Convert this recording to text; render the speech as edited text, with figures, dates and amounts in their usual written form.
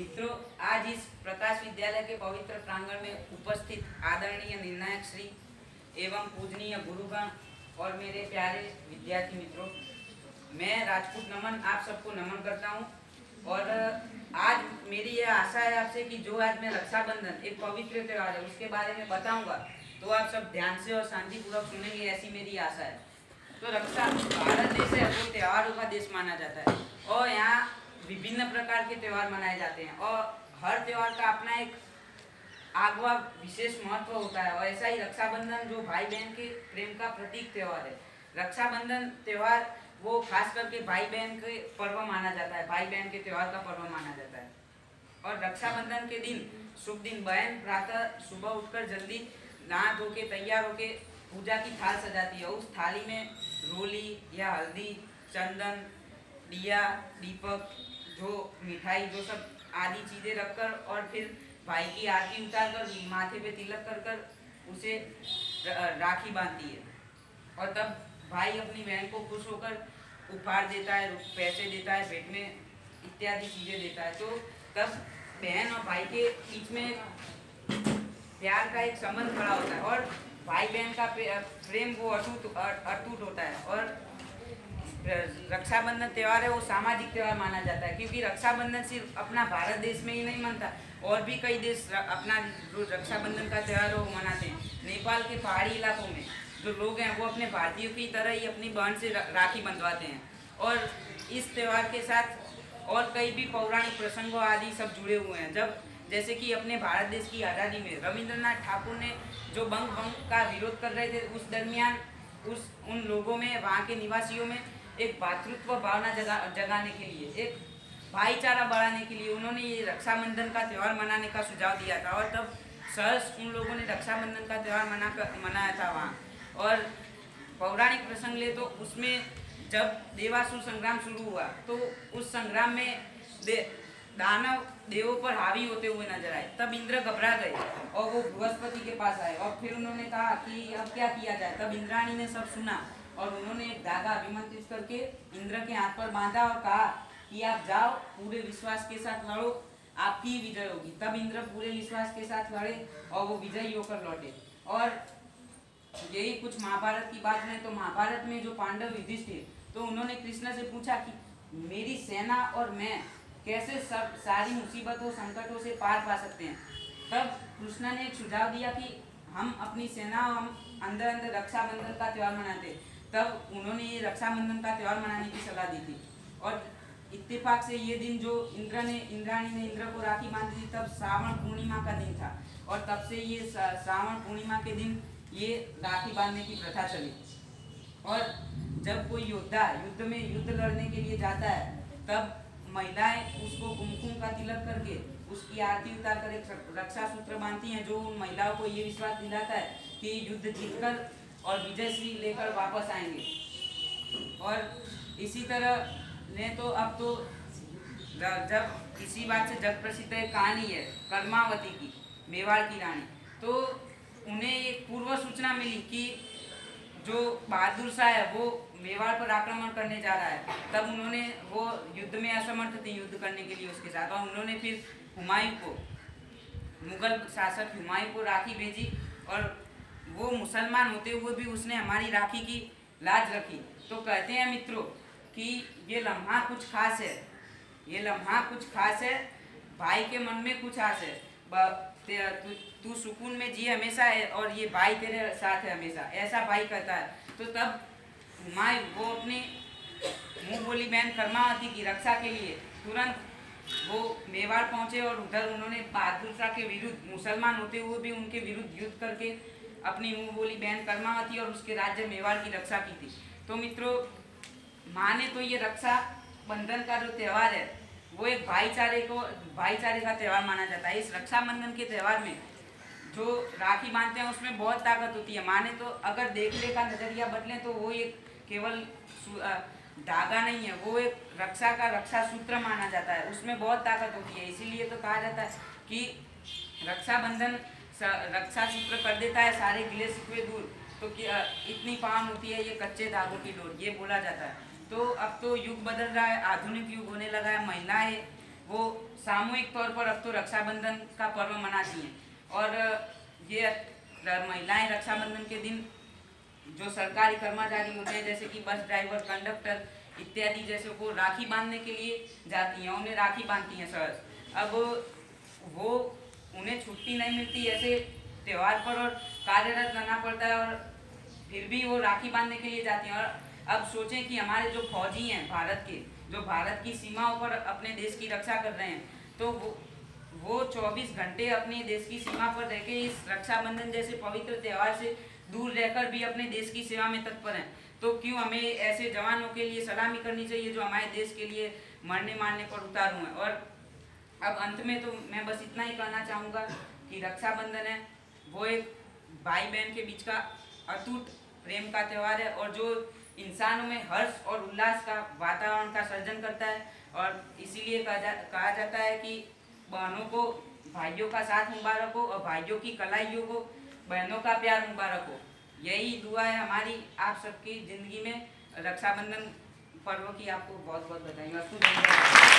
मित्रों, आज इस प्रकाश विद्यालय के पवित्र प्रांगण में उपस्थित आदरणीय निर्णायक श्री एवं पूजनीय गुरुगण और मेरे प्यारे विद्यार्थी मित्रों, मैं राजपूत नमन आप सबको नमन करता हूं। और आज मेरी यह आशा है आपसे कि जो आज मैं रक्षाबंधन एक पवित्र त्यौहार है उसके बारे में बताऊंगा तो आप सब ध्यान से और शांतिपूर्वक सुनेंगे, ऐसी मेरी आशा है। तो रक्षा भारत देश है वो त्योहारों का देश माना जाता है और यहाँ विभिन्न प्रकार के त्यौहार मनाए जाते हैं और हर त्यौहार का अपना एक आगवा विशेष महत्व होता है। और ऐसा ही रक्षाबंधन जो भाई बहन के प्रेम का प्रतीक त्यौहार है। रक्षाबंधन त्यौहार वो खास करके भाई बहन के पर्व माना जाता है, भाई बहन के त्यौहार का पर्व माना जाता है। और रक्षाबंधन के दिन शुभ दिन बहन प्रातः सुबह उठकर जल्दी नहा धो के तैयार होके पूजा की थाल सजाती है। उस थाली में रोली या हल्दी, चंदन, दिया, दीपक, जो मिठाई, जो सब आदि चीज़ें रखकर और फिर भाई की आरती उतारकर माथे पे तिलक कर कर उसे राखी बांधती है। और तब भाई अपनी बहन को खुश होकर उपहार देता है, पैसे देता है, भेंट में इत्यादि चीज़ें देता है। तो तब बहन और भाई के बीच में प्यार का एक संबंध खड़ा होता है और भाई बहन का प्रेम वो अटूट होता है। और रक्षाबंधन त्यौहार है वो सामाजिक त्यौहार माना जाता है, क्योंकि रक्षाबंधन सिर्फ अपना भारत देश में ही नहीं मनता, और भी कई देश अपना जो रक्षाबंधन का त्यौहार है वो मनाते हैं। नेपाल के पहाड़ी इलाकों में जो लोग हैं वो अपने भारतीयों की तरह ही अपनी बहन से राखी बंधवाते हैं। और इस त्यौहार के साथ और कई भी पौराणिक प्रसंगों आदि सब जुड़े हुए हैं। जब जैसे कि अपने भारत देश की आज़ादी में रविंद्रनाथ ठाकुर ने जो बंग का विरोध कर रहे थे, उस दरमियान उन लोगों में, वहाँ के निवासियों में एक भातृत्व भावना जगाने के लिए, एक भाईचारा बढ़ाने के लिए उन्होंने ये रक्षाबंधन का त्यौहार मनाने का सुझाव दिया था। और तब सहर्ष उन लोगों ने रक्षाबंधन का त्यौहार मनाया था वहाँ। और पौराणिक प्रसंग ले तो उसमें जब देवासुर संग्राम शुरू हुआ तो उस संग्राम में दानव देवों पर हावी होते हुए नजर आए। तब इंद्र घबरा गए और वो बृहस्पति के पास आए और फिर उन्होंने कहा कि अब क्या किया जाए। तब इंद्राणी ने सब सुना और उन्होंने एक धागा अभिमंत्रित करके इंद्र के हाथ पर बांधा और कहा कि आप जाओ, पूरे विश्वास के साथ लड़ो, आपकी विजय होगी। तब इंद्र पूरे विश्वास के साथ लड़े और वो विजयी होकर लौटे। और यही कुछ महाभारत की बात है तो महाभारत में जो पांडव युधिष्ठिर, तो उन्होंने कृष्ण से पूछा कि मेरी सेना और मैं कैसे सब सारी मुसीबतों संकटों से पार पा सकते हैं। तब कृष्ण ने एक सुझाव दिया कि हम अपनी सेना और हम अंदर अंदर रक्षाबंधन का त्यौहार मनाते। तब उन्होंने ये रक्षाबंधन का त्यौहार मनाने की सलाह दी थी। और इत्तेफाक से ये दिन जो इंद्राणी ने इंद्र को राखी बांधी थी, तब श्रावण पूर्णिमा का दिन था। और तब से ये श्रावण पूर्णिमा के दिन ये राखी बांधने की प्रथा चली। और जब कोई योद्धा युद्ध में युद्ध लड़ने के लिए जाता है, तब महिलाएं उसको कुमकुम का तिलक करके उसकी आरती उतार कर एक रक्षा सूत्र बांधती हैं, जो उन महिलाओं को ये विश्वास दिलाता है कि युद्ध जीतकर और विजयश्री लेकर वापस आएंगे। और इसी तरह ने तो अब तो जब इसी बात से जग प्रसिद्ध एक कहानी है कर्मावती की, मेवाड़ की रानी। तो उन्हें एक पूर्व सूचना मिली कि जो बहादुर शाह है वो मेवाड़ पर आक्रमण करने जा रहा है। तब उन्होंने, वो युद्ध में असमर्थ थे युद्ध करने के लिए उसके साथ, और उन्होंने फिर हुमायूं को, मुगल शासक हुमायूं को राखी भेजी। और वो मुसलमान होते हुए भी उसने हमारी राखी की लाज रखी। तो कहते हैं मित्रों कि ये लम्हा कुछ खास है, ये लम्हा कुछ खास है, भाई के मन में कुछ आस है, तू सुकून में जिए हमेशा है और ये भाई तेरे साथ है हमेशा, ऐसा भाई कहता है। तो तब हुमायूं वो अपनी मुँह बोली बहन कर्मावती की रक्षा के लिए तुरंत वो मेवाड़ पहुंचे और उधर उन्होंने बहादुर शाह के विरुद्ध, मुसलमान होते हुए भी उनके विरुद्ध युद्ध करके अपनी मुँह बोली बहन कर्मावती और उसके राज्य मेवाड़ की रक्षा की थी। तो मित्रों, माने तो ये रक्षा बंधन का जो त्यौहार है वो एक भाईचारे का त्यौहार माना जाता है। इस रक्षाबंधन के त्यौहार में जो राखी बांधते हैं उसमें बहुत ताकत होती है। माने तो अगर देखने का नजरिया बदले तो वो एक केवल धागा नहीं है, वो एक रक्षा सूत्र माना जाता है, उसमें बहुत ताकत होती है। इसीलिए तो कहा जाता है कि रक्षाबंधन रक्षा सूत्र कर देता है सारे गिले शिकवे दूर। तो इतनी पावन होती है ये कच्चे धागों की डोर, ये बोला जाता है। तो अब तो युग बदल रहा है, आधुनिक युग होने लगा है, महिलाएं वो सामूहिक तौर पर अब तो रक्षाबंधन का पर्व मनाती हैं। और ये महिलाएं रक्षाबंधन के दिन जो सरकारी कर्मचारी होते हैं, जैसे कि बस ड्राइवर, कंडक्टर इत्यादि जैसे को राखी बांधने के लिए जाती हैं, उन्हें राखी बांधती हैं सर। अब वो उन्हें छुट्टी नहीं मिलती ऐसे त्यौहार पर और कार्यरत रहना पड़ता है, और फिर भी वो राखी बांधने के लिए जाती हैं। और अब सोचें कि हमारे जो फौजी हैं भारत के, जो भारत की सीमाओं पर अपने देश की रक्षा कर रहे हैं, तो वो 24 घंटे अपने देश की सीमा पर रहकर इस रक्षाबंधन जैसे पवित्र त्यौहार से दूर रहकर भी अपने देश की सेवा में तत्पर हैं। तो क्यों हमें ऐसे जवानों के लिए सलामी करनी चाहिए जो हमारे देश के लिए मरने मारने पर उतारू हैं। और अब अंत में तो मैं बस इतना ही कहना चाहूँगा कि रक्षाबंधन है वो एक भाई बहन के बीच का अटूट प्रेम का त्यौहार है, और जो इंसानों में हर्ष और उल्लास का वातावरण का सर्जन करता है। और इसीलिए कहा जाता है कि बहनों को भाइयों का साथ मुबारक हो, और भाइयों की कलाइयों को बहनों का प्यार मुबारक हो। यही दुआ है हमारी आप सबकी ज़िंदगी में। रक्षाबंधन पर्व की आपको बहुत बहुत बधाई।